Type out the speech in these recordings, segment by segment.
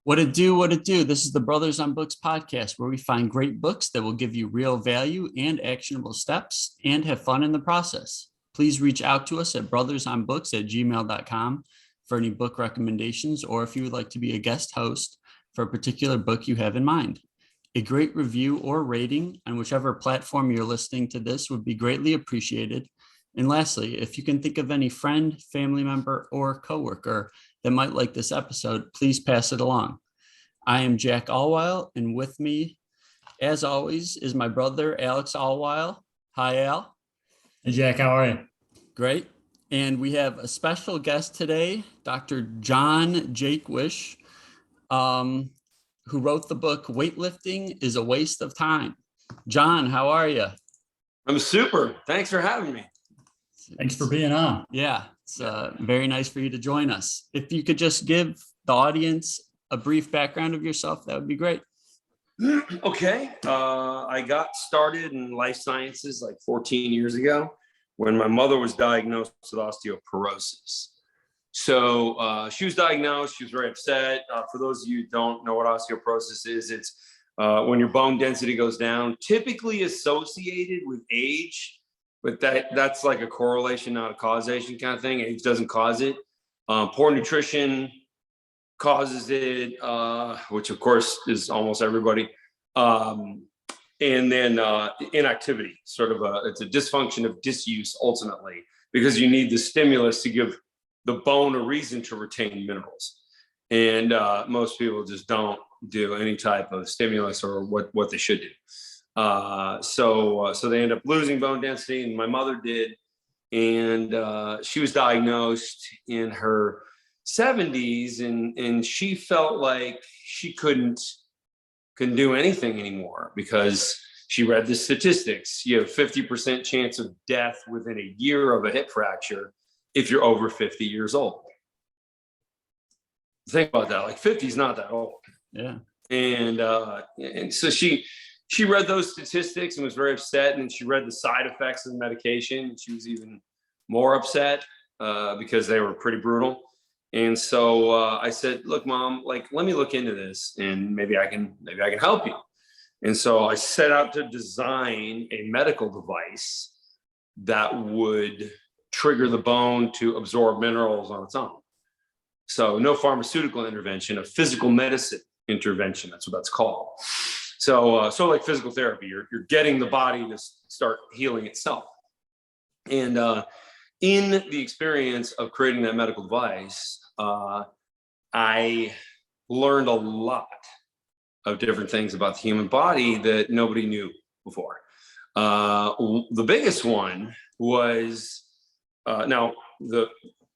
What it do, what it do. This is the Brothers on Books podcast, where we find great books that will give you real value and actionable steps and have fun in the process. Please reach out to us at brothersonbooks@gmail.com for any book recommendations, or if you would like to be a guest host for a particular book you have in mind. A great review or rating on whichever platform you're listening to this would be greatly appreciated. And lastly, if you can think of any friend, family member, or coworker that might like this episode, please pass it along. I am Jack Allweil, and with me, as always, is my brother, Alex Allweil. Hi, Al. Hey, Jack, how are you? Great. And we have a special guest today, Dr. John Jaquish, who wrote the book, Weightlifting is a Waste of Time. John, how are you? I'm super. Thanks for having me. Thanks for being on. Yeah, it's very nice for you to join us. If you could just give the audience a brief background of yourself, that would be great. Okay. I got started in life sciences like 14 years ago when my mother was diagnosed with osteoporosis. So she was diagnosed, she was very upset. For those of you who don't know what osteoporosis is, it's when your bone density goes down, typically associated with age, but that's like a correlation, not a causation kind of thing. Age doesn't cause it. Poor nutrition causes it, which of course is almost everybody. And then inactivity, it's a dysfunction of disuse ultimately, because you need the stimulus to give the bone a reason to retain minerals. And most people just don't do any type of stimulus or what they should do. So they end up losing bone density, and my mother did. And she was diagnosed in her 70s, and she felt like she couldn't do anything anymore because she read the statistics. You have 50% chance of death within a year of a hip fracture if you're over 50 years old. Think about that. Like 50 is not that old. Yeah. And so she read those statistics and was very upset. And she read the side effects of the medication. And she was even more upset because they were pretty brutal. And so I said, look, Mom, let me look into this and maybe I can help you. And so I set out to design a medical device that would trigger the bone to absorb minerals on its own. So no pharmaceutical intervention, a physical medicine intervention. That's what that's called. So like physical therapy, you're getting the body to start healing itself. And in the experience of creating that medical device, I learned a lot of different things about the human body that nobody knew before. The biggest one was now the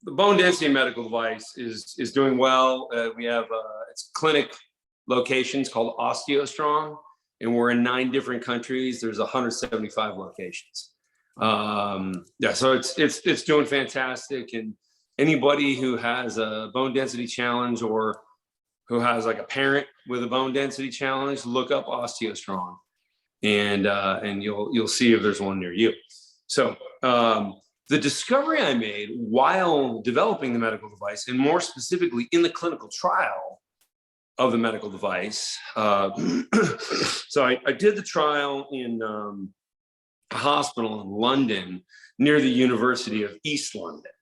bone density medical device is doing well. We have it's clinic locations called OsteoStrong, and we're in 9 different countries. There's 175 locations. So it's doing fantastic. And anybody who has a bone density challenge or who has like a parent with a bone density challenge, look up OsteoStrong, and you'll see if there's one near you. So the discovery I made while developing the medical device, and more specifically in the clinical trial of the medical device. So I did the trial in a hospital in London near the University of East London.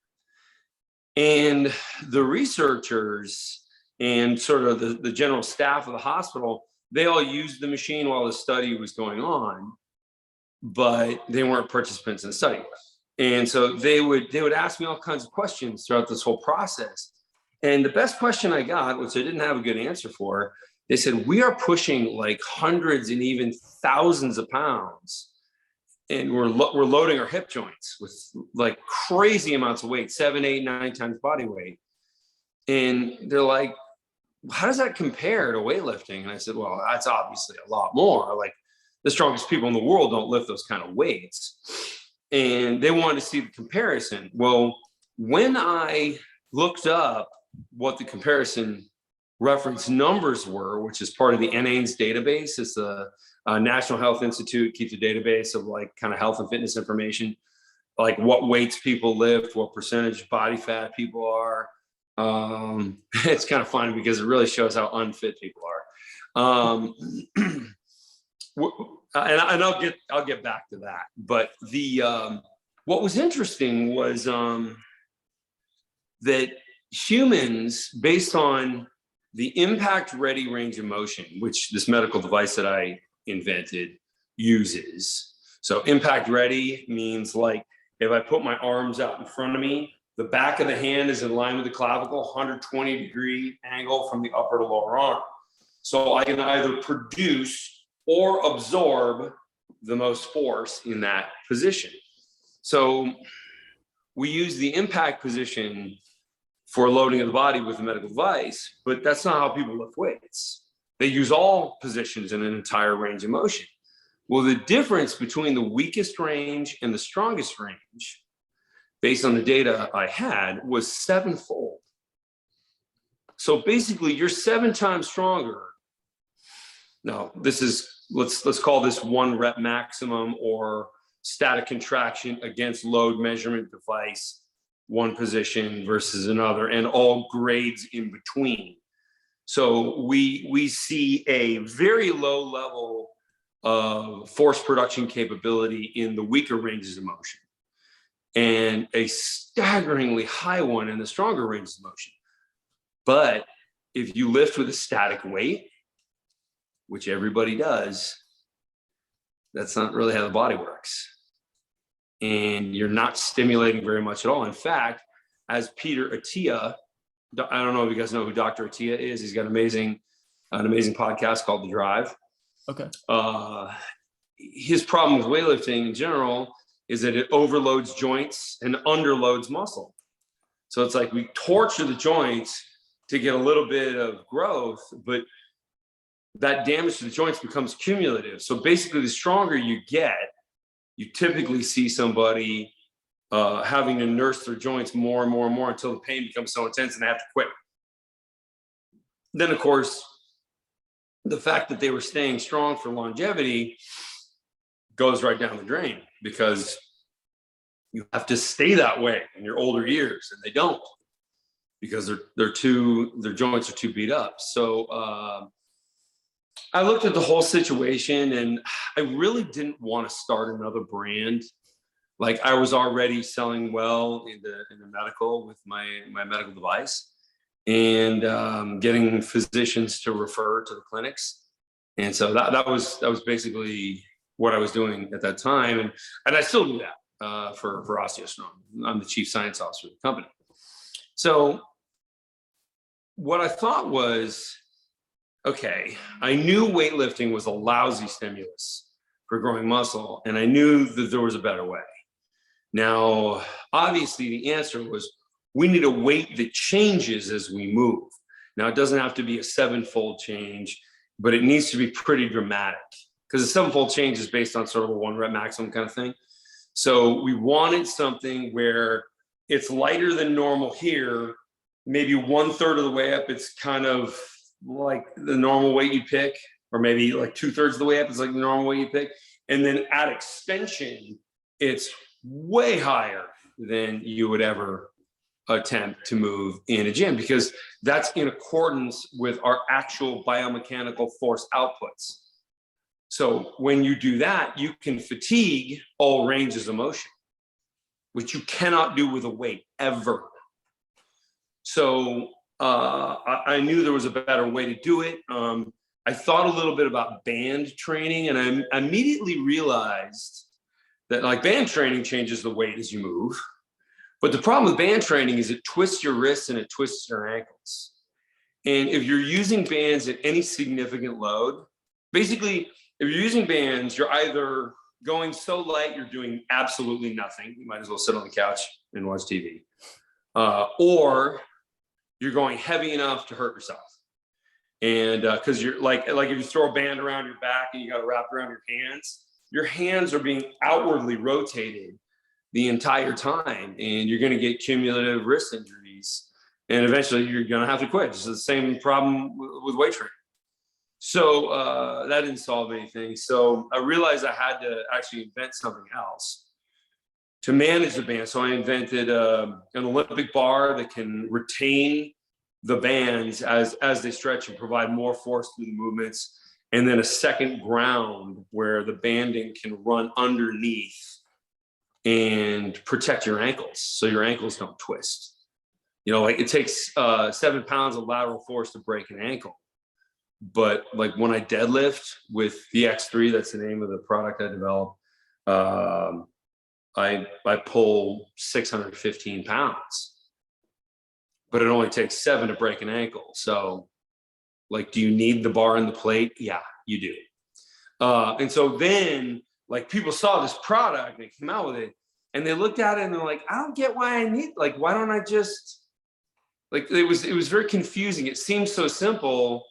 And the researchers and sort of the general staff of the hospital, they all used the machine while the study was going on, but they weren't participants in the study. And so they would ask me all kinds of questions throughout this whole process. And the best question I got, which I didn't have a good answer for, they said, we are pushing like hundreds and even thousands of pounds. And we're loading our hip joints with like crazy amounts of weight, 7, 8, 9 times body weight. And they're like, how does that compare to weightlifting? And I said, well, that's obviously a lot more. Like the strongest people in the world don't lift those kind of weights. And they wanted to see the comparison. Well, when I looked up what the comparison reference numbers were, which is part of the NAINS database, it's the National Health Institute keeps a database of like kind of health and fitness information, like what weights people lift, what percentage body fat people are, It's kind of funny because it really shows how unfit people are. And I'll get back to that. But what was interesting was that humans, based on the impact ready range of motion, which this medical device that I invented uses. So impact ready means like if I put my arms out in front of me, the back of the hand is in line with the clavicle, 120-degree angle from the upper to lower arm. So I can either produce or absorb the most force in that position. So we use the impact position for loading of the body with a medical device, but that's not how people lift weights. They use all positions in an entire range of motion. Well, the difference between the weakest range and the strongest range, based on the data I had, was 7-fold. So basically, you're 7 times stronger. Now, this is, let's call this 1 rep maximum or static contraction against load measurement device, one position versus another, and all grades in between. So we see a very low level of force production capability in the weaker ranges of motion, and a staggeringly high one in the stronger ranges of motion. But if you lift with a static weight, which everybody does, that's not really how the body works. And you're not stimulating very much at all. In fact, as Peter Attia, I don't know if you guys know who Dr. Attia is. He's got an amazing podcast called The Drive. Okay. His problem with weightlifting in general is that it overloads joints and underloads muscle. So it's like we torture the joints to get a little bit of growth, but that damage to the joints becomes cumulative. So basically, the stronger you get, you typically see somebody having to nurse their joints more and more and more until the pain becomes so intense and they have to quit. Then, of course, the fact that they were staying strong for longevity goes right down the drain, because you have to stay that way in your older years, and they don't, because their joints are too beat up. So I looked at the whole situation, and I really didn't want to start another brand. Like, I was already selling well in the medical with my medical device, and getting physicians to refer to the clinics. And so that was basically what I was doing at that time. And I still do that for OsteoStrong. I'm the chief science officer of the company. So what I thought was, okay, I knew weightlifting was a lousy stimulus for growing muscle, and I knew that there was a better way. Now, obviously, the answer was we need a weight that changes as we move. Now, it doesn't have to be a 7-fold change, but it needs to be pretty dramatic, because a 7-fold change is based on sort of a 1 rep maximum kind of thing. So we wanted something where it's lighter than normal here, maybe 1/3 of the way up, it's kind of like the normal weight you pick, or maybe like 2/3 of the way up, it's like the normal weight you pick. And then at extension, it's way higher than you would ever attempt to move in a gym, because that's in accordance with our actual biomechanical force outputs. So when you do that, you can fatigue all ranges of motion, which you cannot do with a weight ever. So I knew there was a better way to do it. I thought a little bit about band training, and I immediately realized that, like, band training changes the weight as you move. But the problem with band training is it twists your wrists and it twists your ankles. And if you're using bands at any significant load, basically, if you're using bands, you're either going so light you're doing absolutely nothing. You might as well sit on the couch and watch TV. Or you're going heavy enough to hurt yourself. And because you're like if you throw a band around your back and you got to wrap around your hands are being outwardly rotated the entire time, and you're going to get cumulative wrist injuries, and eventually you're going to have to quit. It's the same problem with weight training. So that didn't solve anything. So I realized I had to actually invent something else. to manage the band. So I invented an Olympic bar that can retain the bands as they stretch and provide more force through the movements. And then a second ground where the banding can run underneath and protect your ankles so your ankles don't twist. You know, like it takes 7 pounds of lateral force to break an ankle. But like when I deadlift with the X3, that's the name of the product I developed, I pull 615 pounds, but it only takes 7 to break an ankle. So like, do you need the bar and the plate? Yeah, you do. And so then like people saw this product and they came out with it and they looked at it and they're like, I don't get why I need, like, why don't I just, like, it was very confusing. It seems so simple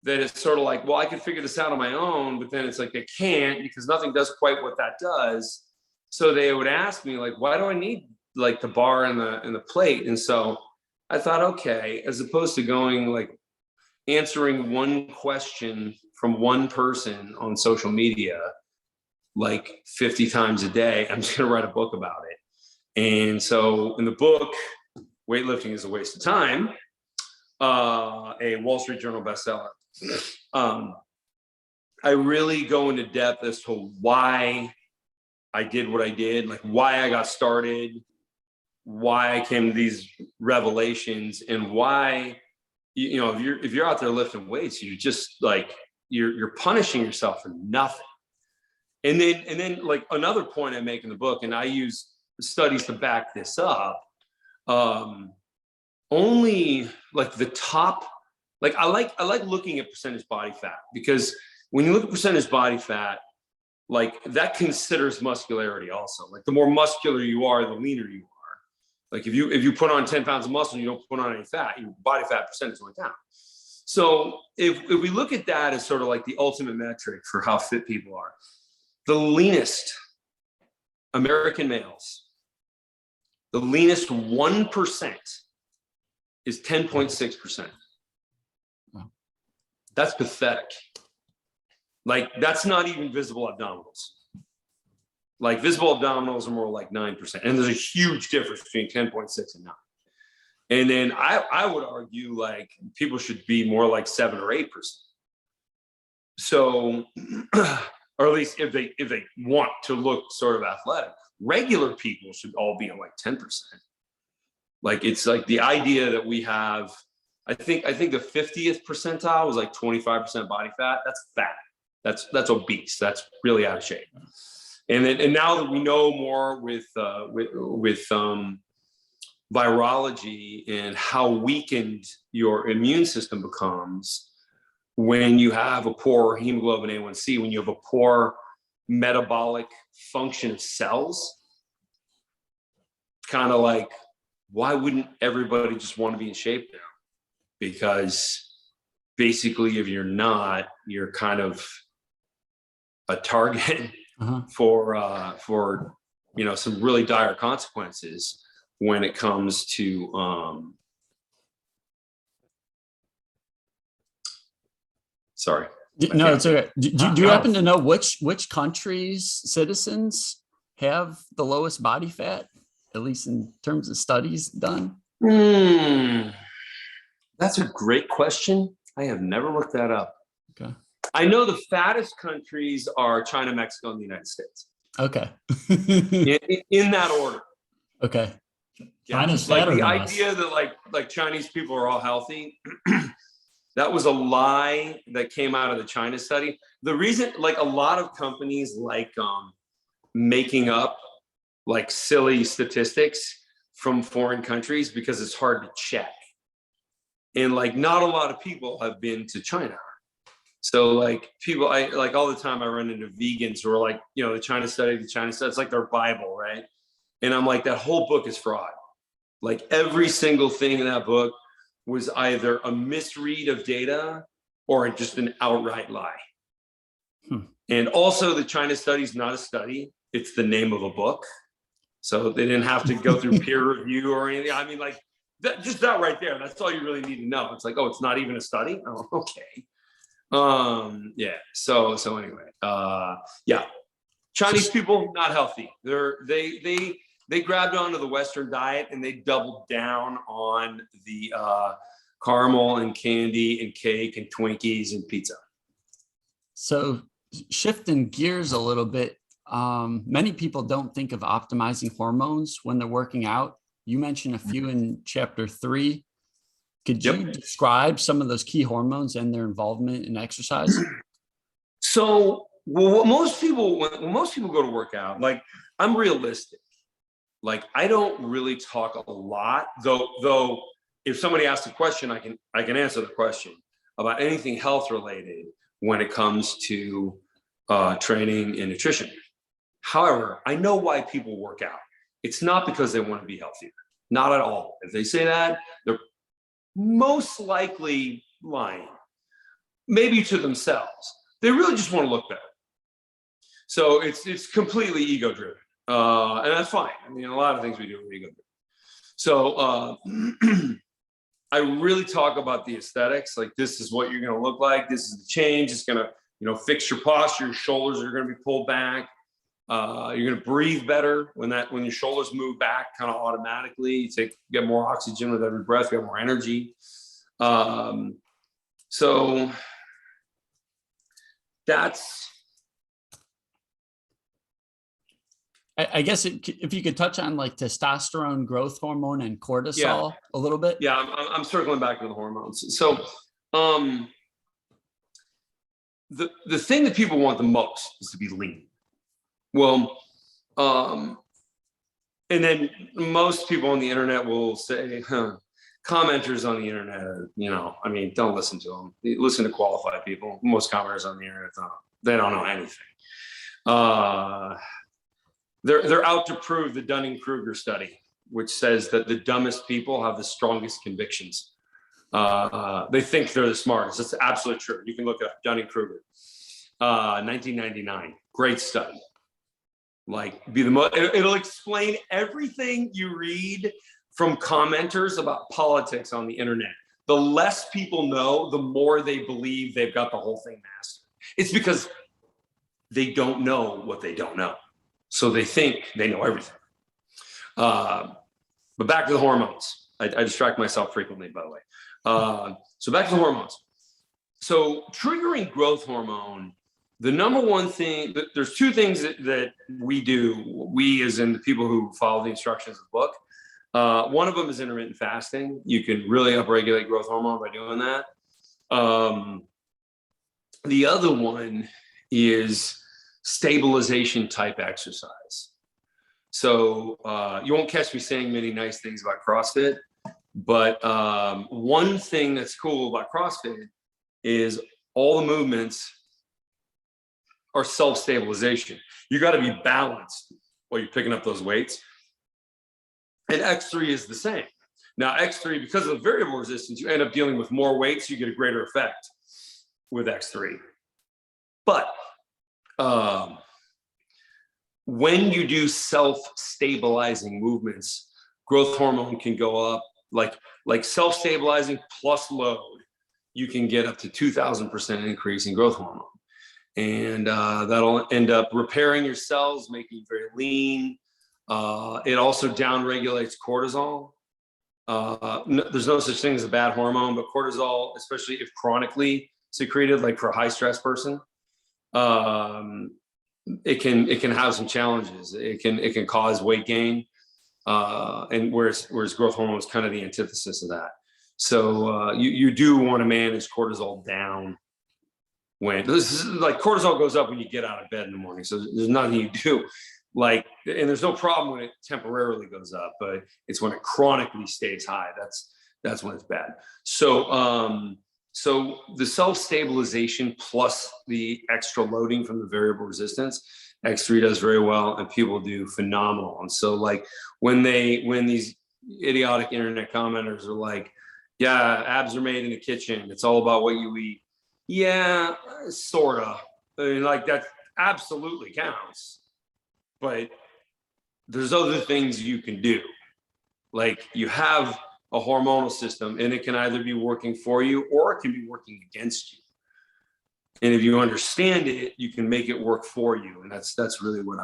that it's sort of like, well, I could figure this out on my own, but then it's like, I can't because nothing does quite what that does. So they would ask me like, why do I need like the bar and the plate? And so I thought, okay, as opposed to going like answering one question from one person on social media, like 50 times a day, I'm just going to write a book about it. And so in the book, Weightlifting is a Waste of Time, a Wall Street Journal bestseller, I really go into depth as to why I did what I did, like why I got started, why I came to these revelations, and why, you know, if you're out there lifting weights, you just like you're punishing yourself for nothing. And then like another point I make in the book, and I use studies to back this up. Only like the top, like I like looking at percentage body fat, because when you look at percentage body fat, like that considers muscularity also. Like the more muscular you are, the leaner you are. Like if you put on 10 pounds of muscle and you don't put on any fat, your body fat percentage went down. So if we look at that as sort of like the ultimate metric for how fit people are, the leanest American males, the leanest 1% is 10.6%. That's pathetic. Like that's not even visible abdominals. Like visible abdominals are more like 9%. And there's a huge difference between 10.6 and 9. And then I would argue like people should be more like 7 or 8%. So, or at least if they want to look sort of athletic, regular people should all be at like 10%. Like it's like the idea that we have, I think the 50th percentile was like 25% body fat. That's fat. That's obese. That's really out of shape. And now that we know more with virology and how weakened your immune system becomes when you have a poor hemoglobin A1C, when you have a poor metabolic function of cells, kind of like, why wouldn't everybody just want to be in shape now? Because basically, if you're not, you're kind of a target for you know, some really dire consequences when it comes to sorry. No, it's okay. Do you happen to know which countries' citizens have the lowest body fat, at least in terms of studies done? That's a great question. I have never looked that up. Okay. I know the fattest countries are China, Mexico, and the United States. Okay. in that order. Okay. China's like fatter the than us. idea that like Chinese people are all healthy. That was a lie that came out of the China study. The reason, like a lot of companies like making up like silly statistics from foreign countries because it's hard to check. And like not a lot of people have been to China. So like people, I like all the time I run into vegans who are like, you know, the China study, it's like their Bible, right? And I'm like, that whole book is fraud. Like every single thing in that book was either a misread of data or just an outright lie. And also the China study is not a study. It's the name of a book. So they didn't have to go through peer review or anything. I mean, like just that right there, that's all you really need to know. It's like, oh, it's not even a study. Oh, okay. Yeah. So anyway, yeah. Chinese people, not healthy. They they grabbed onto the Western diet and they doubled down on the caramel and candy and cake and Twinkies and pizza. So shifting gears a little bit, many people don't think of optimizing hormones when they're working out. You mentioned a few in chapter 3. Could you describe some of those key hormones and their involvement in exercise? So, when most people go to work out, like, I'm realistic. Like, I don't really talk a lot, though if somebody asks a question, I can answer the question about anything health related when it comes to training and nutrition. However, I know why people work out. It's not because they want to be healthier. Not at all. If they say that, they're most likely lying, maybe to themselves. They really just want to look better. So it's completely ego driven, and that's fine. I mean, a lot of things we do are ego driven. So I really talk about the aesthetics. Like, this is what you're going to look like. This is the change. It's going to, fix your posture. Your shoulders are going to be pulled back. You're going to breathe better when your shoulders move back kind of automatically. You get more oxygen with every breath. You have more energy. So that's. I guess if you could touch on like testosterone, growth hormone, and cortisol a little bit. Yeah, I'm circling back to the hormones. So the thing that people want the most is to be lean. Well, and then most people on the internet will say, commenters on the internet are, don't listen to them. Listen to qualified people. Most commenters on the internet, they don't know anything. They're out to prove the Dunning-Kruger study, which says that the dumbest people have the strongest convictions. They think they're the smartest. That's absolutely true. You can look at Dunning-Kruger, 1999. Great study. Like, it'll explain everything you read from commenters about politics on the internet. The less people know, the more they believe they've got the whole thing mastered. It's because they don't know what they don't know. So they think they know everything. But back to the hormones. I distract myself frequently, by the way. So back to the hormones. So triggering growth hormone, the number one thing, there's two things that we do, we as in the people who follow the instructions of the book. One of them is intermittent fasting. You can really upregulate growth hormone by doing that. The other one is stabilization type exercise. So you won't catch me saying many nice things about CrossFit, but one thing that's cool about CrossFit is all the movements are self-stabilization. You got to be balanced while you're picking up those weights. And X3 is the same. Now, X3, because of the variable resistance, you end up dealing with more weights, you get a greater effect with X3. But when you do self-stabilizing movements, growth hormone can go up, like self-stabilizing plus load, you can get up to 2,000% increase in growth hormone. And that'll end up repairing your cells, making you very lean. It also downregulates cortisol. There's no such thing as a bad hormone, but cortisol, especially if chronically secreted, like for a high stress person, it can have some challenges. It can cause weight gain, and whereas growth hormone is kind of the antithesis of that. So you do want to manage cortisol down. When this is like cortisol goes up when you get out of bed in the morning, so there's nothing you do. And there's no problem when it temporarily goes up, but it's when it chronically stays high. That's when it's bad. So so the self-stabilization plus the extra loading from the variable resistance, X3 does very well, and people do phenomenal. And so like when these idiotic internet commenters are like, yeah, abs are made in the kitchen, it's all about what you eat. Yeah, sort of. I mean, like that absolutely counts. But there's other things you can do. Like you have a hormonal system and it can either be working for you or it can be working against you. And if you understand it, you can make it work for you. And that's really what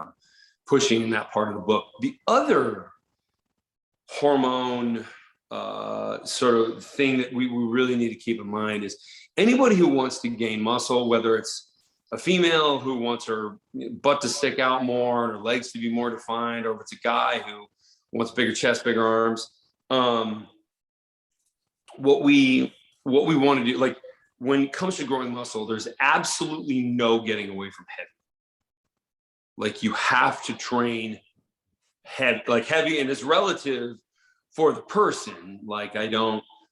pushing in that part of the book. The other hormone sort of thing that we really need to keep in mind is anybody who wants to gain muscle, whether it's a female who wants her butt to stick out more and her legs to be more defined, or if it's a guy who wants bigger chest, bigger arms. What we want to do, like when it comes to growing muscle, there's absolutely no getting away from heavy. Like you have to train heavy, and it's relative for the person. Like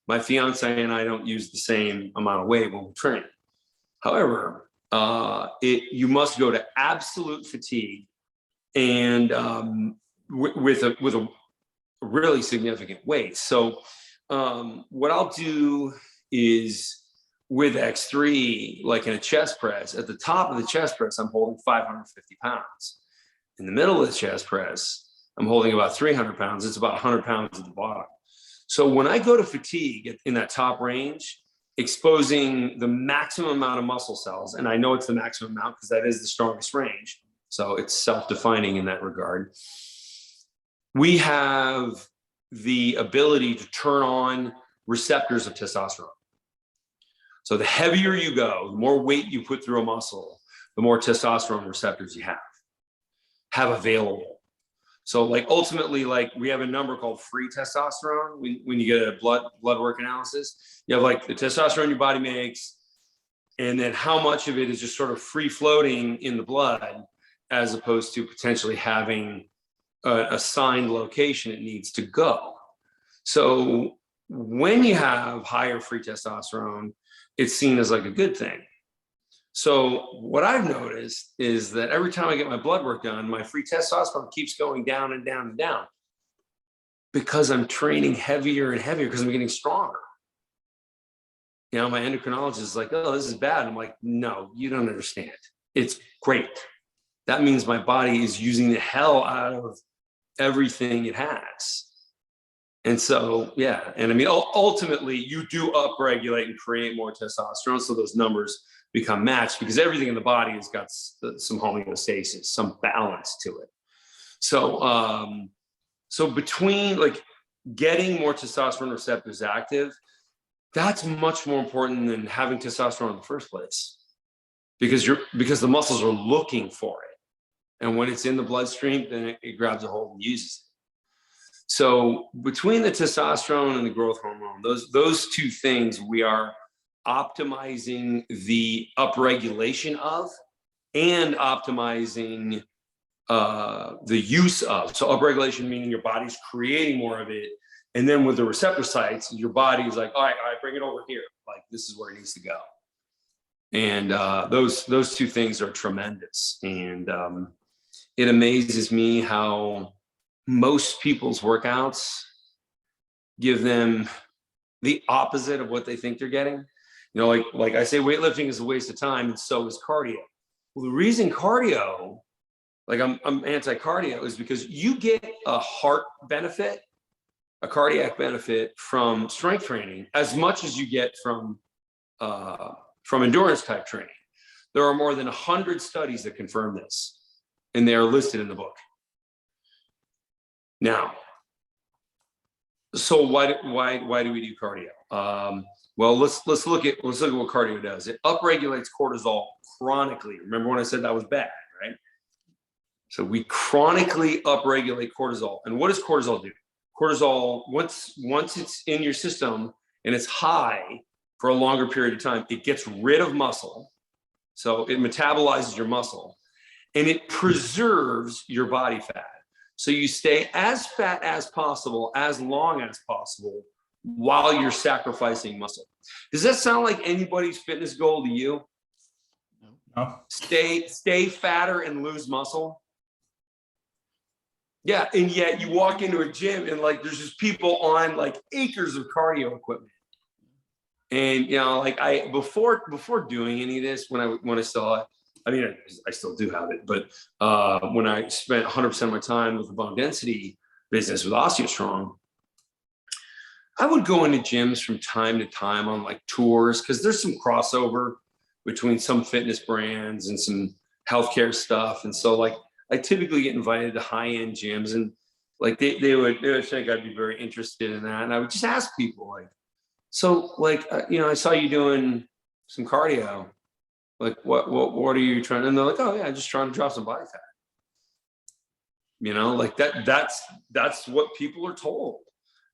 my fiance and I don't use the same amount of weight when we train. However, you must go to absolute fatigue and with a really significant weight. So what I'll do is with X3, like in a chest press, at the top of the chest press, I'm holding 550 pounds. In the middle of the chest press, I'm holding about 300 pounds. It's about 100 pounds at the bottom. So when I go to fatigue in that top range, exposing the maximum amount of muscle cells, and I know it's the maximum amount because that is the strongest range, so it's self-defining in that regard, we have the ability to turn on receptors of testosterone. So the heavier you go, the more weight you put through a muscle, the more testosterone receptors you have available. So like ultimately, like we have a number called free testosterone. When you get a blood work analysis, you have like the testosterone your body makes, and then how much of it is just sort of free floating in the blood, as opposed to potentially having an assigned location it needs to go. So when you have higher free testosterone, it's seen as like a good thing. So what I've noticed is that every time I get my blood work done, my free testosterone keeps going down and down and down because I'm training heavier and heavier because I'm getting stronger. You know, my endocrinologist is like, oh, this is bad. I'm like, no, you don't understand. It's great. That means my body is using the hell out of everything it has. And so, yeah. And I mean, ultimately you do upregulate and create more testosterone. So those numbers become matched because everything in the body has got some homeostasis, some balance to it. So, so between like getting more testosterone receptors active, that's much more important than having testosterone in the first place, because the muscles are looking for it. And when it's in the bloodstream, then it grabs a hold and uses it. So between the testosterone and the growth hormone, those two things we are optimizing the upregulation of and optimizing the use of. So upregulation meaning your body's creating more of it. And then with the receptor sites, your body's like, all right, bring it over here. Like this is where it needs to go. And those two things are tremendous. And it amazes me how most people's workouts give them the opposite of what they think they're getting. You know, like I say, weightlifting is a waste of time, and so is cardio. Well, the reason cardio, like I'm anti-cardio, is because you get a heart benefit, a cardiac benefit from strength training as much as you get from endurance type training. There are more than 100 studies that confirm this, and they are listed in the book. Now, so why do we do cardio? Well, let's look at what cardio does. It upregulates cortisol chronically. Remember when I said that was bad, right? So we chronically upregulate cortisol. And what does cortisol do? Cortisol, once it's in your system and it's high for a longer period of time, it gets rid of muscle. So it metabolizes your muscle and it preserves your body fat. So you stay as fat as possible, as long as possible, while you're sacrificing muscle. Does that sound like anybody's fitness goal to you? No. Stay fatter and lose muscle? Yeah, and yet you walk into a gym and like there's just people on like acres of cardio equipment. And you know, like before doing any of this, when I still, I mean, I still do have it, but when I spent 100% of my time with the bone density business with OsteoStrong, I would go into gyms from time to time on like tours because there's some crossover between some fitness brands and some healthcare stuff. And so like I typically get invited to high-end gyms, and like they would think I'd be very interested in that. And I would just ask people like, so like, I saw you doing some cardio. Like, what are you trying to, and they're like, oh yeah, I'm just trying to drop some body fat. Like that's what people are told,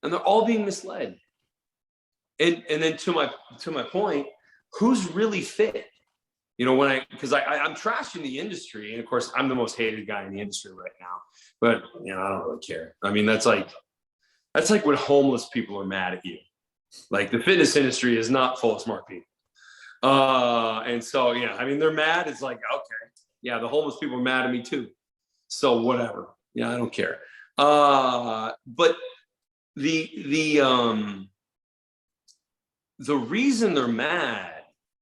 and they're all being misled. And then to my point, who's really fit? Because I'm trashing the industry, and of course I'm the most hated guy in the industry right now. But I don't really care. I mean, that's like when homeless people are mad at you. Like the fitness industry is not full of smart people. And so I mean, they're mad. It's like, okay, yeah, the homeless people are mad at me too. So whatever. I don't care. But the reason they're mad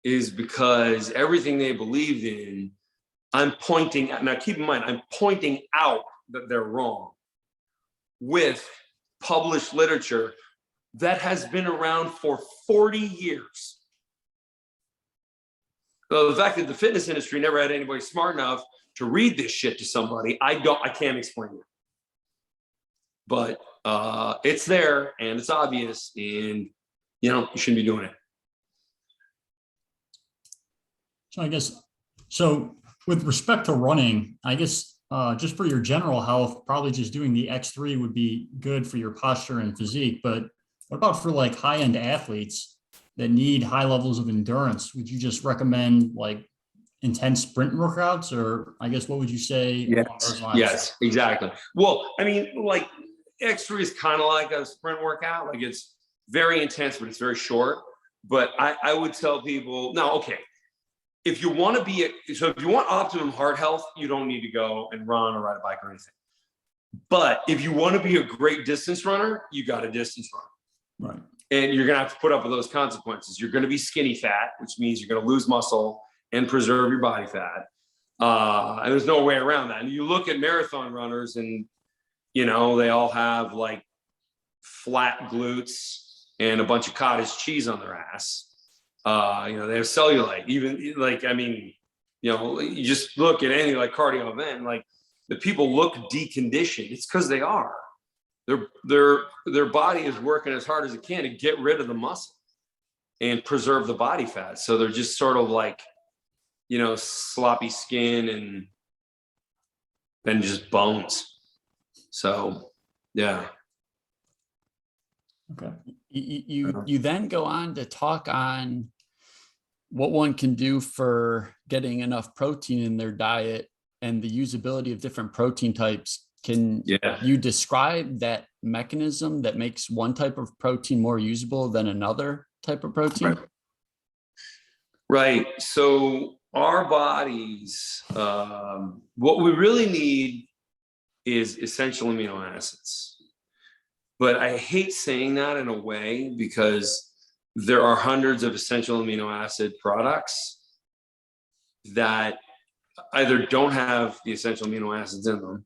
is because everything they believed in, I'm pointing out. Now, keep in mind, I'm pointing out that they're wrong with published literature that has been around for 40 years. So the fact that the fitness industry never had anybody smart enough to read this shit to somebody, I can't explain it. But it's there and it's obvious, and you shouldn't be doing it. So I guess, with respect to running, I guess just for your general health, probably just doing the X3 would be good for your posture and physique. But what about for like high-end athletes that need high levels of endurance? Would you just recommend like intense sprint workouts, or I guess what would you say along those lines? Yes, exactly. Well, I mean, like X3 is kind of like a sprint workout. Like it's very intense, but it's very short. But I would tell people, no, okay. If you want optimum heart health, you don't need to go and run or ride a bike or anything. But if you want to be a great distance runner, you got to distance run. Right. And you're going to have to put up with those consequences. You're going to be skinny fat, which means you're going to lose muscle and preserve your body fat. And there's no way around that. And you look at marathon runners and, they all have like flat glutes and a bunch of cottage cheese on their ass. They have cellulite, even like, I mean, you just look at any like cardio event, like the people look deconditioned. It's because they are. Their body is working as hard as it can to get rid of the muscle and preserve the body fat. So they're just sort of like, sloppy skin and then just bones. So, yeah. Okay. You then go on to talk on what one can do for getting enough protein in their diet and the usability of different protein types. Can you describe that mechanism that makes one type of protein more usable than another type of protein? Right. So our bodies, what we really need is essential amino acids. But I hate saying that in a way because there are hundreds of essential amino acid products that either don't have the essential amino acids in them,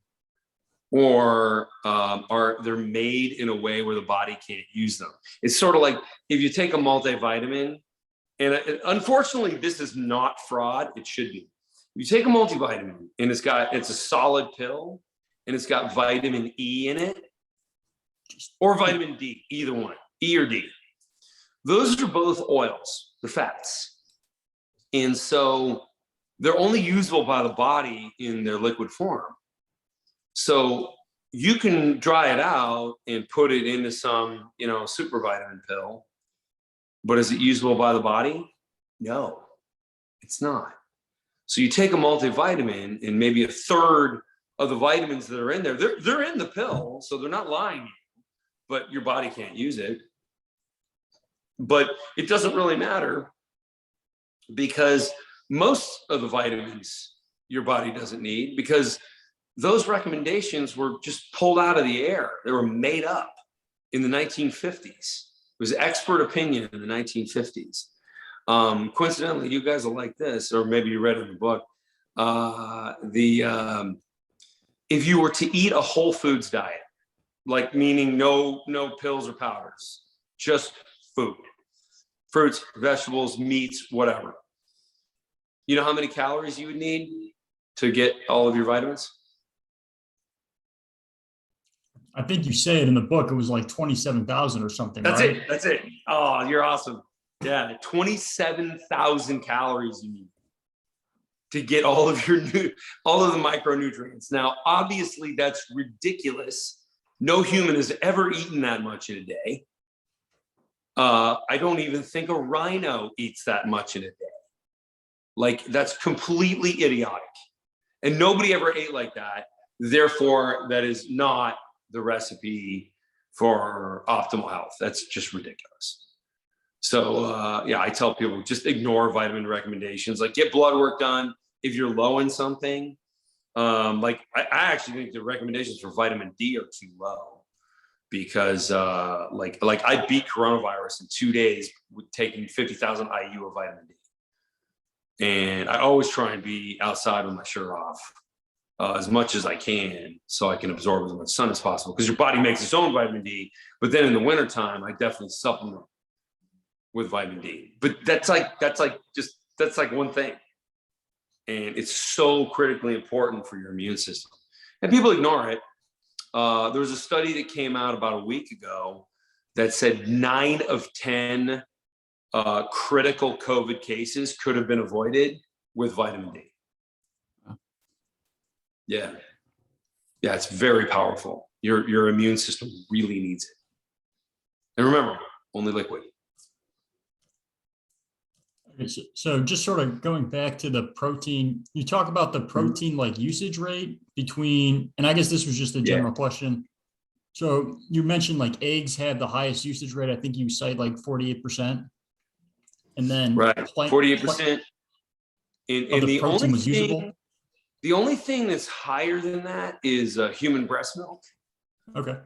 or they're made in a way where the body can't use them. It's sort of like if you take a multivitamin, and unfortunately this is not fraud, it should be. You take a multivitamin and it's a solid pill and it's got vitamin E in it, or vitamin D, either one, E or D. Those are both oils, they're fats. And so they're only usable by the body in their liquid form. So you can dry it out and put it into some, super vitamin pill, but is it usable by the body? No, it's not. So you take a multivitamin and maybe a third of the vitamins that are in there, they're in the pill, so they're not lying to you, but your body can't use it. But it doesn't really matter because most of the vitamins your body doesn't need, because those recommendations were just pulled out of the air. They were made up in the 1950s. It was expert opinion in the 1950s. Coincidentally, you guys will like this, or maybe you read it in the book. If you were to eat a whole foods diet, like meaning no pills or powders, just food, fruits, vegetables, meats, whatever. You know how many calories you would need to get all of your vitamins? I think you say it in the book, it was like 27,000 or something, That's right? it. That's it. Oh, you're awesome. Yeah, 27,000 calories you need to get all of the micronutrients. Now, obviously, that's ridiculous. No human has ever eaten that much in a day. I don't even think a rhino eats that much in a day. Like, that's completely idiotic. And nobody ever ate like that. Therefore, that is not the recipe for optimal health. That's just ridiculous. So, yeah, I tell people just ignore vitamin recommendations. Like, get blood work done. If you're low in something, like I actually think the recommendations for vitamin D are too low because like I beat coronavirus in 2 days with taking 50,000 IU of vitamin D. And I always try and be outside with my shirt off as much as I can so I can absorb as much sun as possible because your body makes its own vitamin D. But then in the wintertime, I definitely supplement with vitamin D. But that's like one thing. And it's so critically important for your immune system. And people ignore it. There was a study that came out about a week ago that said 9 of 10 critical COVID cases could have been avoided with vitamin D. Yeah. Yeah, it's very powerful. Your immune system really needs it. And remember, only liquid. Okay, so just sort of going back to the protein, you talk about the protein like usage rate between, and I guess this was just a general question. So you mentioned like eggs have the highest usage rate. I think you cite like 48%. And then right, 48%. And the protein was usable. The only thing that's higher than that is human breast milk. Okay.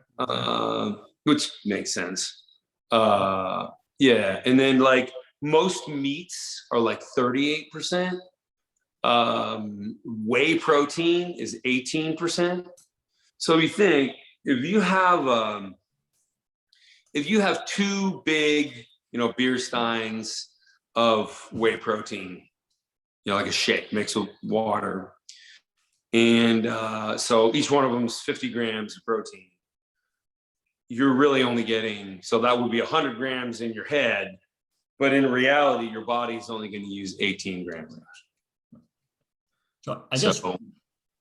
Which makes sense. Yeah, and then like most meats are like 38%. Whey protein is 18%. So you think if you have 2 big, beer steins of whey protein, like a shake mixed with water, and so each one of them is 50 grams of protein. You're really only getting, so that would be 100 grams in your head. But in reality, your body is only going to use 18 grams. So I guess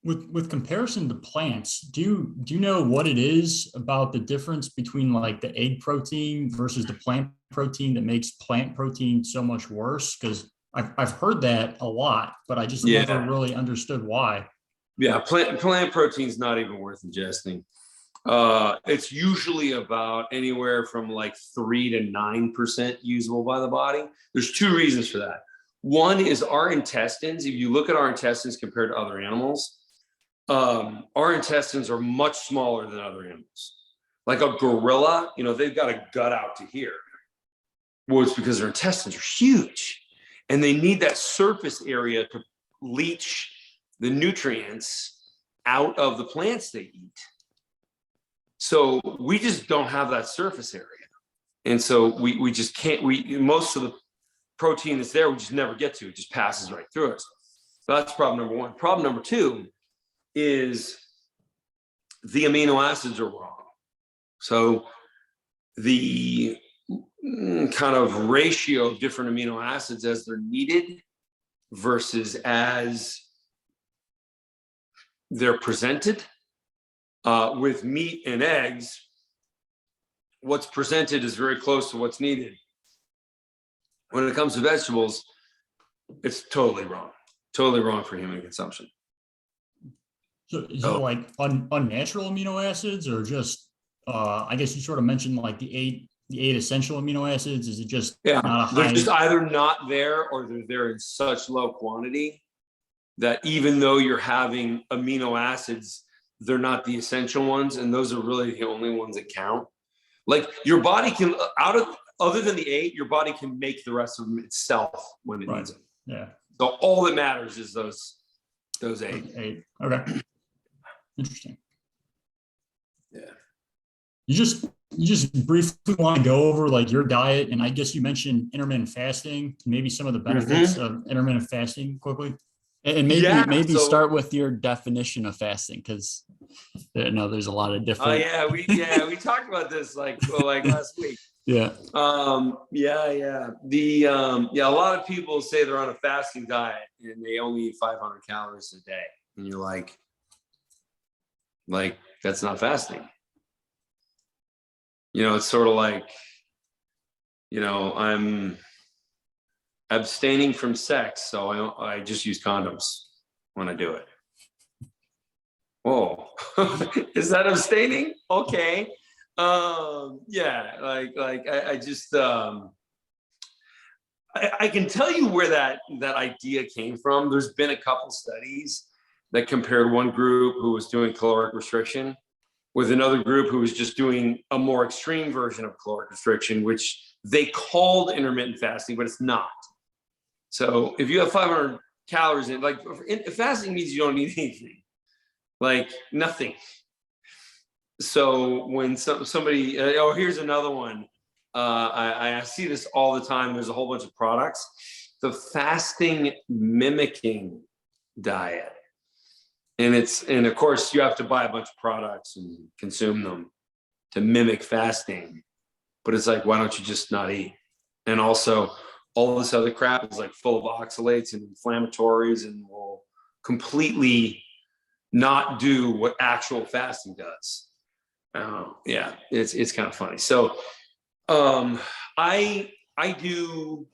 with comparison to plants, do you know what it is about the difference between like the egg protein versus the plant protein that makes plant protein so much worse? Because I've heard that a lot, but I just never really understood why. Yeah, plant protein is not even worth ingesting. It's usually about anywhere from like 3 to 9% usable by the body. There's 2 reasons for that. One is our intestines. If you look at our intestines compared to other animals, our intestines are much smaller than other animals. Like a gorilla, they've got a gut out to here. Well, it's because their intestines are huge and they need that surface area to leach the nutrients out of the plants they eat. So we just don't have that surface area. And so we just can't, most of the protein that's there, we just never get to. It just passes right through us. So that's problem number 1. Problem number 2 is the amino acids are wrong. So the kind of ratio of different amino acids as they're needed versus as they're presented. With meat and eggs, what's presented is very close to what's needed. When it comes to vegetables, it's totally wrong for human consumption. So is it like unnatural amino acids or just, I guess you sort of mentioned like the eight essential amino acids? Is it just not a high? They're just either not there or they're there in such low quantity that even though you're having amino acids, they're not the essential ones, and those are really the only ones that count. Like your body can, other than the 8, your body can make the rest of them itself when it needs them. Yeah. So all that matters is those 8. Okay. Interesting. Yeah. You just briefly want to go over like your diet, and I guess you mentioned intermittent fasting, maybe some of the benefits of intermittent fasting quickly. And Yeah, maybe so start with your definition of fasting, because I know there's a lot of different. we talked about this like last week. Yeah. A lot of people say they're on a fasting diet and they only eat 500 calories a day, and you're like that's not fasting. It's sort of like, I'm abstaining from sex, so I just use condoms when I do it. Whoa, is that abstaining? Okay. I just I can tell you where that idea came from. There's been a couple studies that compared one group who was doing caloric restriction with another group who was just doing a more extreme version of caloric restriction, which they called intermittent fasting, but it's not. So if you have 500 calories fasting means you don't need anything, like nothing. So when somebody, here's another one. I see this all the time. There's a whole bunch of products. The fasting mimicking diet. And of course you have to buy a bunch of products and consume them to mimic fasting. But it's like, why don't you just not eat? And also all this other crap is like full of oxalates and inflammatories and will completely not do what actual fasting does. It's kind of funny. So I do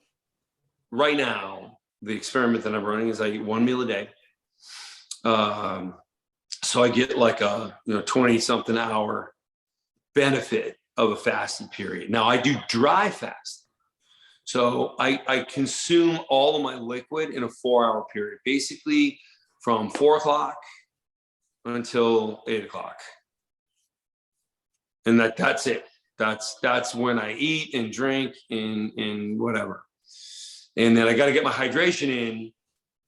right now, the experiment that I'm running is I eat one meal a day. So I get like a 20 something hour benefit of a fasted period. Now I do dry fast. So I consume all of my liquid in a 4-hour period, basically from 4 o'clock until 8 o'clock. And that's it. That's when I eat and drink and whatever. And then I got to get my hydration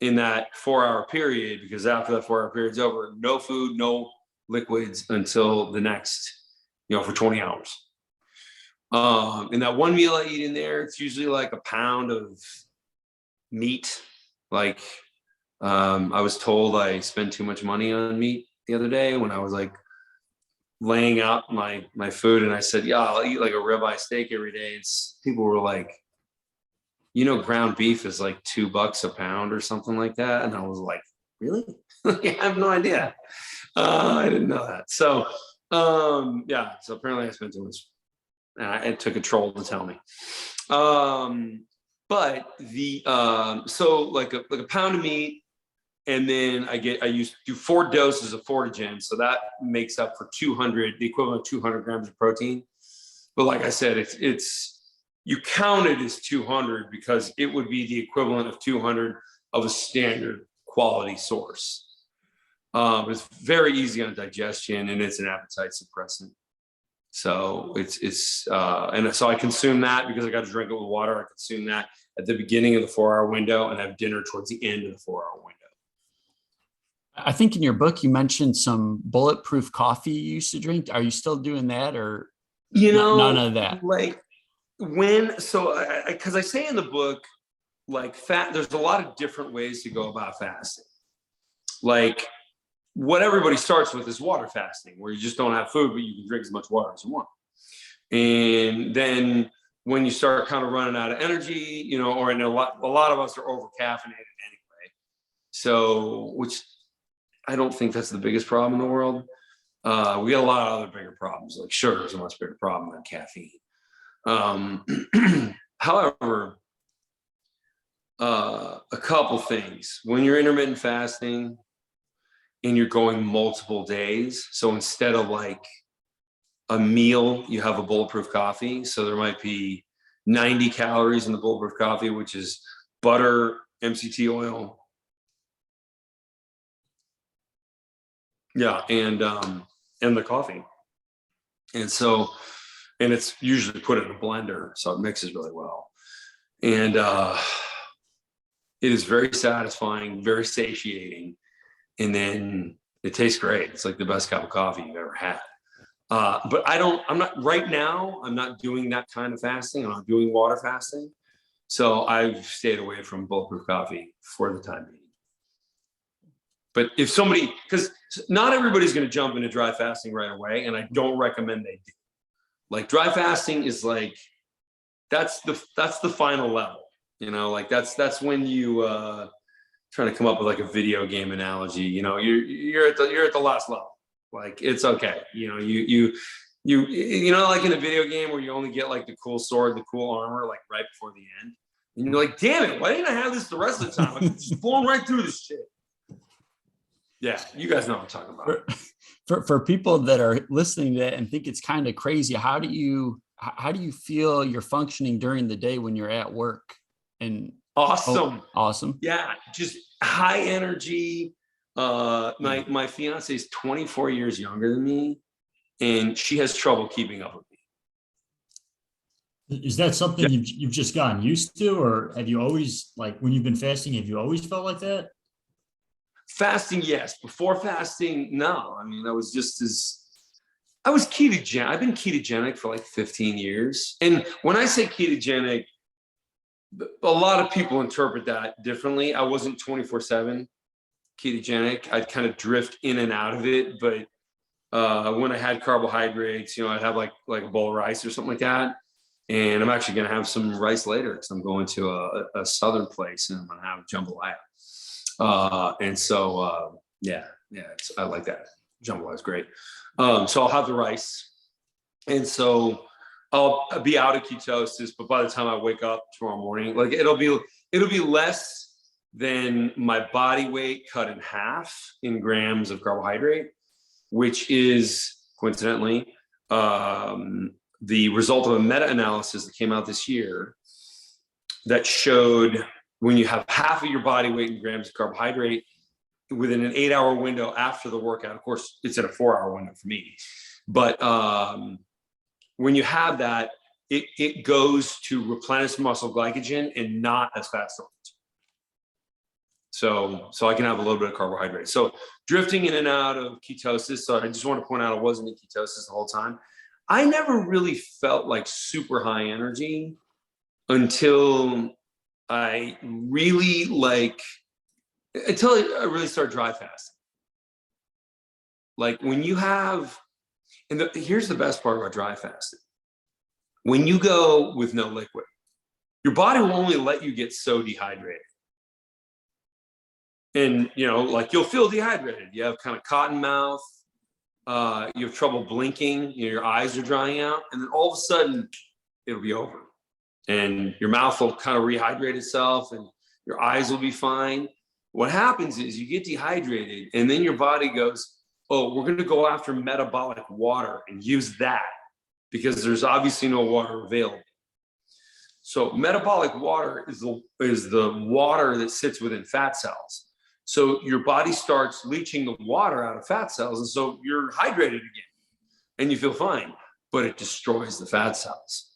in that 4-hour period, because after that 4-hour period's over, no food, no liquids until the next, for 20 hours. And that one meal I eat in there, it's usually like a pound of meat. Like, I was told I spend too much money on meat the other day when I was like laying out my food, and I said, yeah, I'll eat like a ribeye steak every day. People were like, ground beef is like $2 a pound or something like that. And I was like, really? I have no idea. I didn't know that. So, so apparently I spent too much. It took a troll to tell me. But so like a pound of meat, and then I do 4 doses of Fortigen. So that makes up for the equivalent of 200 grams of protein. But like I said, it's you count it as 200 because it would be the equivalent of 200 of a standard quality source. It's very easy on digestion, and it's an appetite suppressant. So and so I consume that because I got to drink it with water. I consume that at the beginning of the 4-hour window and have dinner towards the end of the 4-hour window. I think in your book, you mentioned some bulletproof coffee you used to drink. Are you still doing that, or none of that? Like because I say in the book, like there's a lot of different ways to go about fasting. Like what everybody starts with is water fasting, where you just don't have food, but you can drink as much water as you want. And then when you start kind of running out of energy, or a lot of us are over caffeinated anyway. So, which I don't think that's the biggest problem in the world. We got a lot of other bigger problems, like sugar is a much bigger problem than caffeine. However, a couple things. When you're intermittent fasting and you're going multiple days, so instead of like a meal, you have a bulletproof coffee. So there might be 90 calories in the bulletproof coffee, which is butter, MCT oil. Yeah, and the coffee. And it's usually put in a blender, so it mixes really well. And it is very satisfying, very satiating. And then it tastes great. It's like the best cup of coffee you've ever had. But I'm not doing that kind of fasting. I'm not doing water fasting. So I've stayed away from bulletproof coffee for the time being. But if somebody, because not everybody's going to jump into dry fasting right away, and I don't recommend they do. Like dry fasting is like, that's the final level, you know, like that's when you trying to come up with like a video game analogy, you know, you're at the last level. Like it's okay, you know, you know, like in a video game where you only get like the cool sword, the cool armor, like right before the end, and you're like, damn it, why didn't I have this the rest of the time? I'm just blowing right through this shit. Yeah, you guys know what I'm talking about. For people that are listening to that and think it's kind of crazy, how do you feel you're functioning during the day when you're at work? And awesome. Awesome. Yeah, just high energy. My fiance is 24 years younger than me, and she has trouble keeping up with me. Is that something you've just gotten used to, or have you always, like when you've been fasting, have you always felt like that? Fasting, yes. Before fasting, no. I mean, I was ketogenic. I've been ketogenic for like 15 years. And when I say ketogenic, a lot of people interpret that differently. I wasn't 24/7 ketogenic. I'd kind of drift in and out of it. But when I had carbohydrates, you know, I'd have like a bowl of rice or something like that. And I'm actually going to have some rice later because I'm going to a southern place and I'm going to have jambalaya. And so, I like that. Jambalaya is great. So I'll have the rice. And so I'll be out of ketosis, but by the time I wake up tomorrow morning, like it'll be less than my body weight cut in half in grams of carbohydrate, which is coincidentally, the result of a meta-analysis that came out this year that showed when you have half of your body weight in grams of carbohydrate within an 8-hour window after the workout, of course, it's in a 4-hour window for me. But when you have that, it goes to replenish muscle glycogen and not as fat storage. So I can have a little bit of carbohydrate. So drifting in and out of ketosis. So I just want to point out I wasn't in ketosis the whole time. I never really felt like super high energy until I really started dry fasting. Like when you have, here's the best part about dry fasting. When you go with no liquid, your body will only let you get so dehydrated. And, you know, like you'll feel dehydrated. You have kind of cotton mouth. You have trouble blinking. You know, your eyes are drying out. And then all of a sudden, it'll be over. And your mouth will kind of rehydrate itself and your eyes will be fine. What happens is you get dehydrated and then your body goes, oh, we're going to go after metabolic water and use that because there's obviously no water available. So metabolic water is the water that sits within fat cells. So your body starts leaching the water out of fat cells. And so you're hydrated again and you feel fine, but it destroys the fat cells.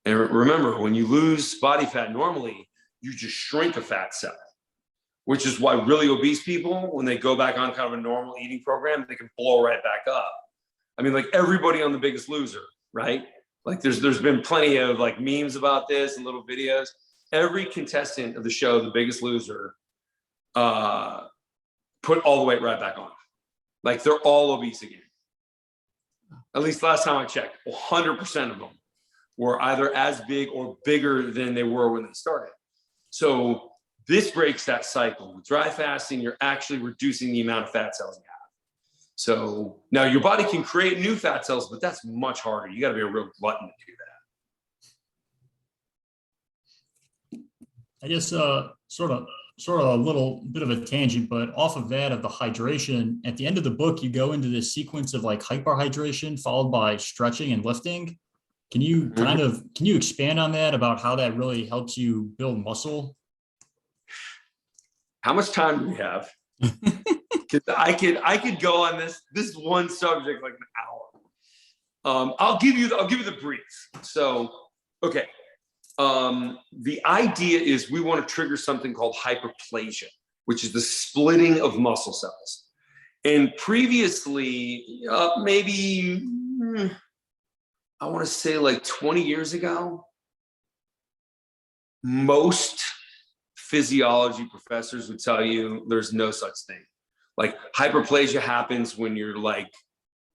And remember, when you lose body fat normally, you just shrink a fat cell, which is why really obese people, when they go back on kind of a normal eating program, they can blow right back up. I mean, like everybody on The Biggest Loser, right? Like there's been plenty of like memes about this and little videos. Every contestant of the show, The Biggest Loser, put all the weight right back on. Like they're all obese again. At least last time I checked, 100% of them were either as big or bigger than they were when they started. So this breaks that cycle. With dry fasting, you're actually reducing the amount of fat cells you have. So now your body can create new fat cells, but that's much harder. You got to be a real glutton to do that. I guess sort of a little bit of a tangent, but off of that, of the hydration, at the end of the book, you go into this sequence of like hyperhydration followed by stretching and lifting. Can you can you expand on that about how that really helps you build muscle? How much time do we have? I could go on this one subject like an hour. I'll give you the brief. So, okay. The idea is we want to trigger something called hyperplasia, which is the splitting of muscle cells. And previously, maybe I want to say like 20 years ago, most physiology professors would tell you there's no such thing. Like hyperplasia happens when you're like,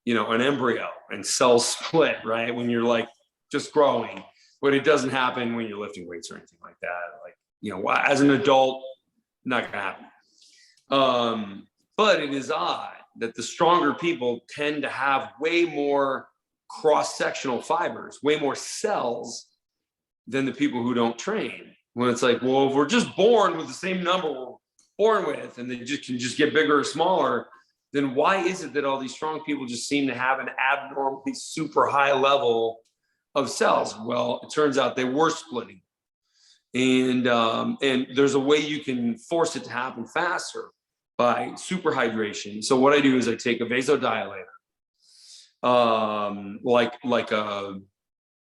an embryo and cells split, right? When you're like just growing, but it doesn't happen when you're lifting weights or anything like that. Like, as an adult, not gonna happen. But it is odd that the stronger people tend to have way more cross-sectional fibers, way more cells than the people who don't train. When it's like, well, if we're just born with the same number we're born with, and they can just get bigger or smaller, then why is it that all these strong people just seem to have an abnormally super high level of cells? Well, it turns out they were splitting, and there's a way you can force it to happen faster by superhydration. So what I do is I take a vasodilator,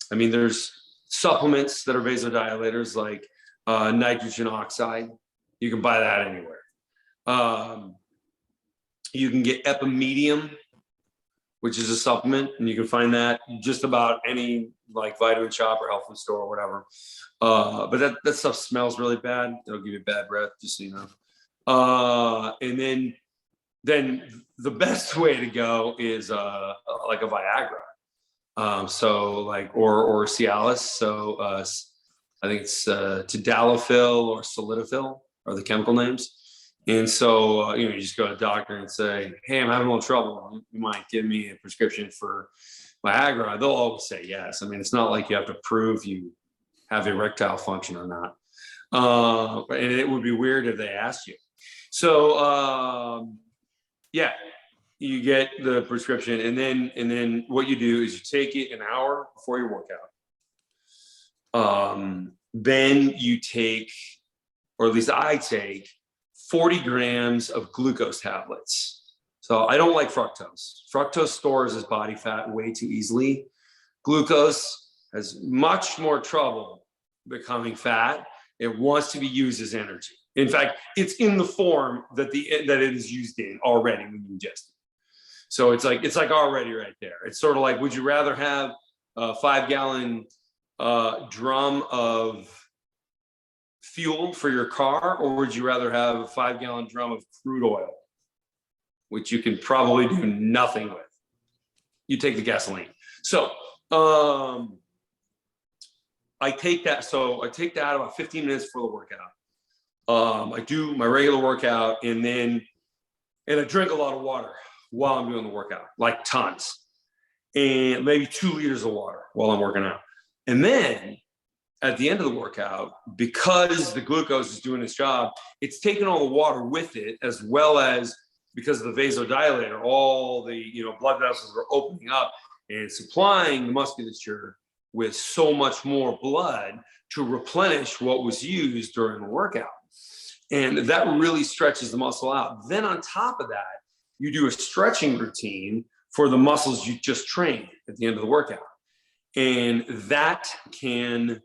there's supplements that are vasodilators, like nitrogen oxide. You can buy that anywhere. You can get epimedium, which is a supplement, and you can find that just about any like vitamin shop or health food store or whatever. But that stuff smells really bad. It'll give you bad breath, just so you know. And then the best way to go is like a Viagra. So like or Cialis. So I think it's tadalafil or sildenafil are the chemical names. And so, you just go to a doctor and say, hey, I'm having a little trouble. You might give me a prescription for Viagra. They'll always say yes. I mean, it's not like you have to prove you have erectile function or not. And it would be weird if they asked you. So, you get the prescription, and then what you do is you take it an hour before your workout. Then you take, or at least I take, 40 grams of glucose tablets. So I don't like fructose. Fructose stores as body fat way too easily. Glucose has much more trouble becoming fat. It wants to be used as energy. In fact, it's in the form that it is used in already when you ingest it. So it's like already right there. It's sort of like, would you rather have a 5-gallon drum of fuel for your car, or would you rather have a 5-gallon drum of crude oil, which you can probably do nothing with? You take the gasoline. So I take that. So I take that about 15 minutes before the workout. I do my regular workout, and I drink a lot of water while I'm doing the workout, like tons, and maybe 2 liters of water while I'm working out. And then at the end of the workout, because the glucose is doing its job, it's taking all the water with it, as well as, because of the vasodilator, all the blood vessels are opening up and supplying the musculature with so much more blood to replenish what was used during the workout. And that really stretches the muscle out. Then on top of that, you do a stretching routine for the muscles you just trained at the end of the workout. And that can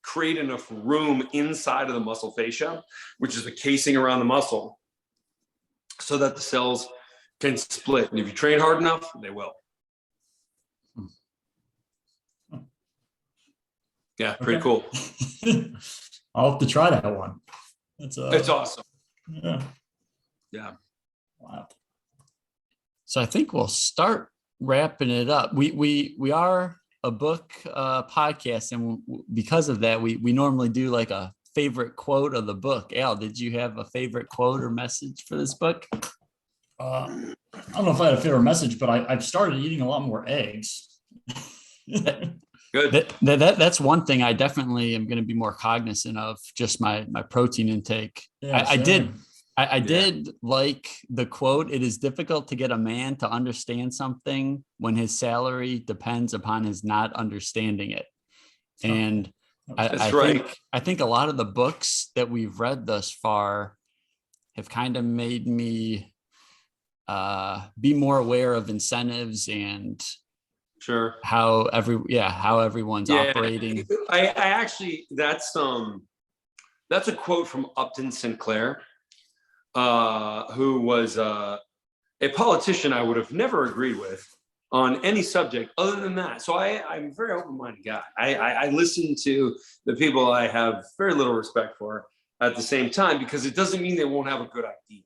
create enough room inside of the muscle fascia, which is the casing around the muscle, so that the cells can split. And if you train hard enough, they will. Yeah, pretty cool. I'll have to try that one. It's awesome. Yeah. Wow. So I think we'll start wrapping it up. We are a book podcast, and because of that, we normally do like a favorite quote of the book. Al, did you have a favorite quote or message for this book? I don't know if I had a favorite message, but I've started eating a lot more eggs. Good. That's one thing I definitely am going to be more cognizant of, just my protein intake. Yeah, I did like the quote, "It is difficult to get a man to understand something when his salary depends upon his not understanding it." And I think a lot of the books that we've read thus far have kind of made me be more aware of incentives and sure how everyone's operating. I actually, that's a quote from Upton Sinclair, who was a politician I would have never agreed with, on any subject other than that. So I'm a very open-minded guy. I listen to the people I have very little respect for at the same time, because it doesn't mean they won't have a good idea,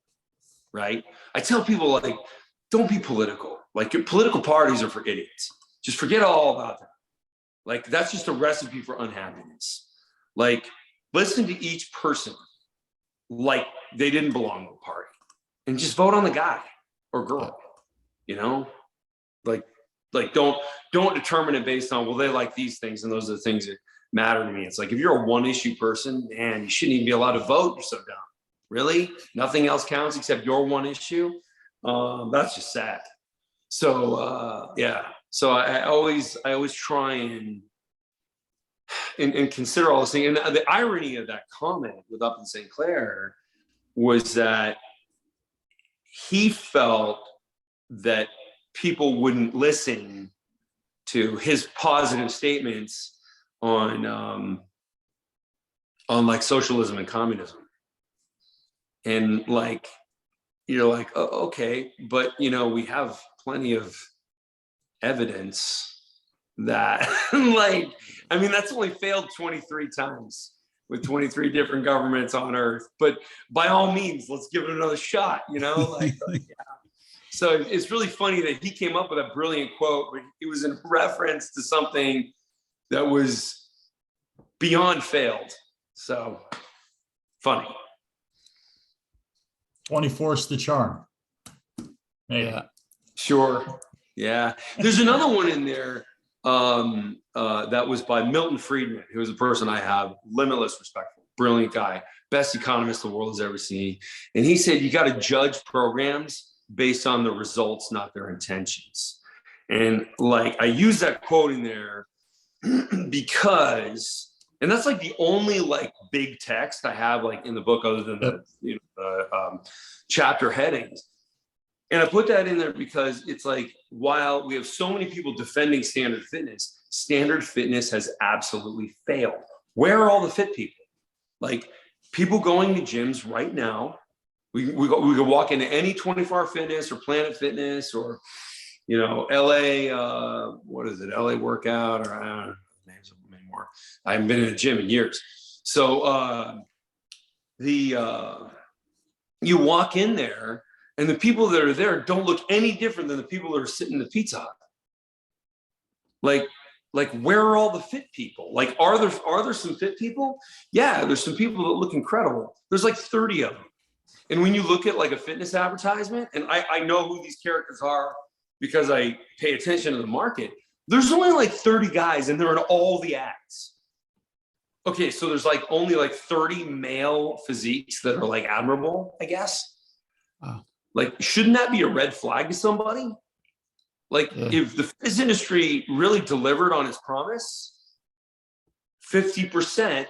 right? I tell people, like, don't be political. Like, your political parties are for idiots. Just forget all about that. Like, that's just a recipe for unhappiness. Like, listen to each person like they didn't belong to a party, and just vote on the guy or girl, you know? Like don't determine it based on, well, they like these things and those are the things that matter to me. It's like, if you're a one issue person, man, you shouldn't even be allowed to vote. You're so dumb. Really? Nothing else counts except your one issue? That's just sad. So yeah. So I always try and consider all this thing. And the irony of that comment with Up in St. Clair was that he felt that people wouldn't listen to his positive statements on like socialism and communism. And like, you're like, oh, okay, but we have plenty of evidence that like, I mean, that's only failed 23 times with 23 different governments on earth, but by all means, let's give it another shot, like yeah. So it's really funny that he came up with a brilliant quote, but it was in reference to something that was beyond failed. So funny. 24's the charm. Maybe. Yeah. Sure. Yeah. There's another one in there that was by Milton Friedman, who is a person I have limitless respect for. Brilliant guy, best economist the world has ever seen. And he said, you got to judge programs based on the results, not their intentions. And like, I use that quote in there because, and that's like the only like big text I have like in the book, other than the chapter headings. And I put that in there because it's like, while we have so many people defending standard fitness has absolutely failed. Where are all the fit people? Like, people going to gyms right now, we could walk into any 24-hour fitness or Planet Fitness or, LA, what is it? LA Workout, or I don't know the names of them anymore. I haven't been in a gym in years. So you walk in there and the people that are there don't look any different than the people that are sitting in the Pizza Hut. Like, where are all the fit people? Like, are there some fit people? Yeah, there's some people that look incredible. There's like 30 of them. And when you look at like a fitness advertisement, and I know who these characters are because I pay attention to the market, there's only like 30 guys and they're in all the ads. Okay, so there's like only like 30 male physiques that are like admirable, I guess. Wow. Like, shouldn't that be a red flag to somebody? Like, if the fitness industry really delivered on its promise, 50%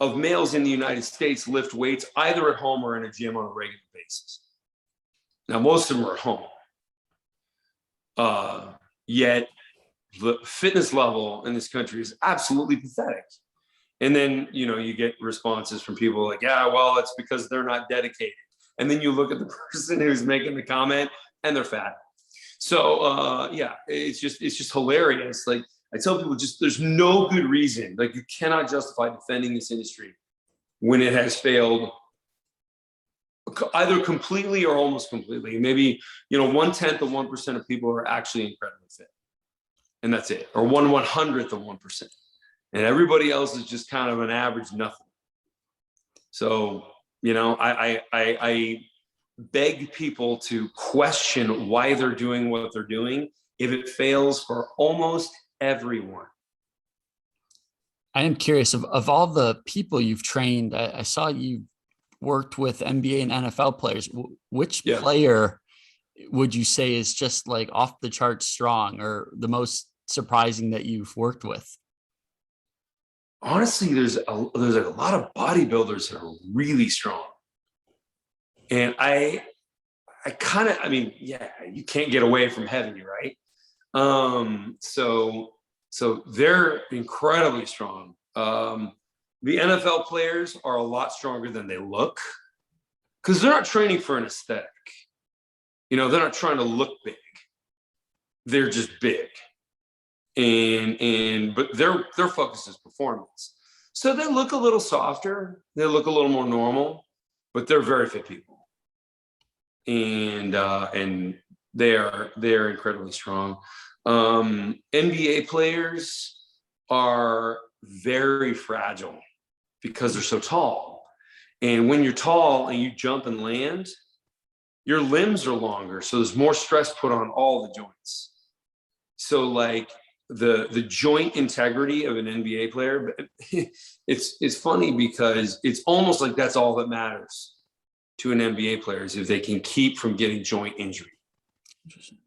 of males in the United States lift weights either at home or in a gym on a regular basis. Now, most of them are at home. Yet the fitness level in this country is absolutely pathetic. And then, you get responses from people like, yeah, well, it's because they're not dedicated. And then you look at the person who's making the comment and they're fat. So yeah, it's just hilarious. Like, I tell people, there's no good reason. Like, you cannot justify defending this industry when it has failed either completely or almost completely. Maybe, 1/10 of 1% of people are actually incredibly fit. And that's it. Or 1/100th of 1%. And everybody else is just kind of an average nothing. So, I beg people to question why they're doing what they're doing if it fails for almost everyone. I am curious, of all the people you've trained, I saw you worked with NBA and NFL players. Which player would you say is just like off the charts strong, or the most surprising that you've worked with? Honestly, there's a lot of bodybuilders that are really strong. And I mean, yeah, you can't get away from heavy, right? So they're incredibly strong. The NFL players are a lot stronger than they look because they're not training for an aesthetic. They're not trying to look big. they're just big. But their focus is performance. So they look a little softer, they look a little more normal, but they're very fit people. And they're incredibly strong. NBA players are very fragile because they're so tall. And when you're tall and you jump and land, your limbs are longer. So there's more stress put on all the joints. So like the joint integrity of an NBA player, it's funny because it's almost like that's all that matters to an NBA player is if they can keep from getting joint injury. Interesting.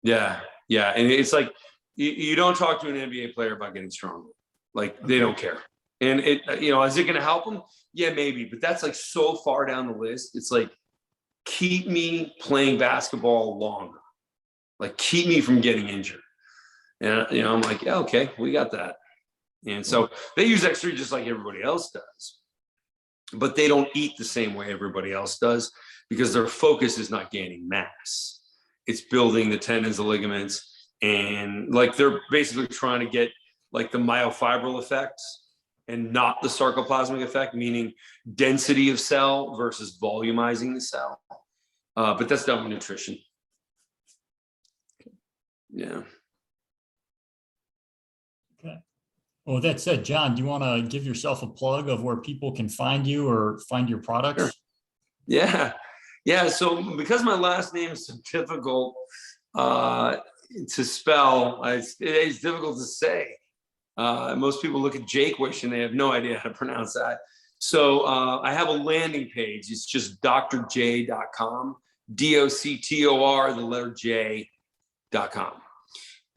Yeah. Yeah. And it's like, you don't talk to an NBA player about getting stronger. Like they don't care. And is it going to help them? Yeah, maybe. But that's like so far down the list. It's like, keep me playing basketball longer. Like keep me from getting injured. And, I'm like, yeah, okay, we got that. And so they use X3 just like everybody else does. But they don't eat the same way everybody else does because their focus is not gaining mass. It's building the tendons, the ligaments, and like they're basically trying to get like the myofibril effects and not the sarcoplasmic effect, meaning density of cell versus volumizing the cell. But that's done with nutrition. Yeah. Okay. Well, with that said, John, do you want to give yourself a plug of where people can find you or find your products? Sure. Yeah. Yeah. So because my last name is so difficult to spell, it's difficult to say. Most people look at Jaquish and they have no idea how to pronounce that. So I have a landing page. It's just drj.com, DOCTOR, the letter J.com.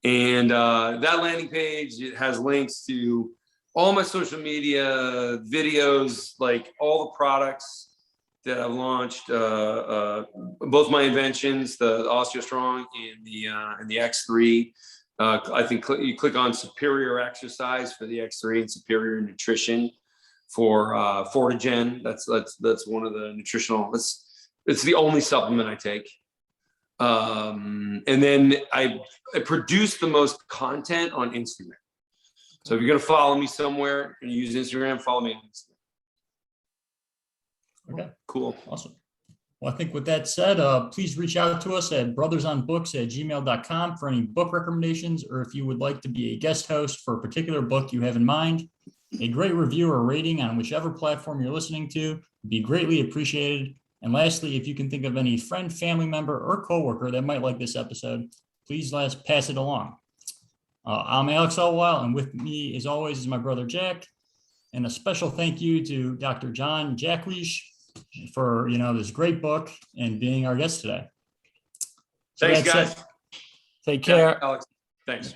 And that landing page, it has links to all my social media, videos, like all the products that I've launched, both my inventions, the OsteoStrong and the X3. I think you click on superior exercise for the X3 and superior nutrition for Fortigen. That's one of the nutritional. It's the only supplement I take. And then I produce the most content on Instagram. So if you're going to follow me somewhere and use Instagram, follow me on Instagram. Okay. Cool. Awesome. Well, I think with that said, please reach out to us at brothersonbooks@gmail.com for any book recommendations, or if you would like to be a guest host for a particular book you have in mind. A great review or rating on whichever platform you're listening to would be greatly appreciated. And lastly, if you can think of any friend, family member, or coworker that might like this episode, please pass it along. I'm Alex Elwile, and with me, as always, is my brother Jack. And a special thank you to Dr. John Jaquish for this great book and being our guest today. Thanks, guys. Take care. Alex. Thanks.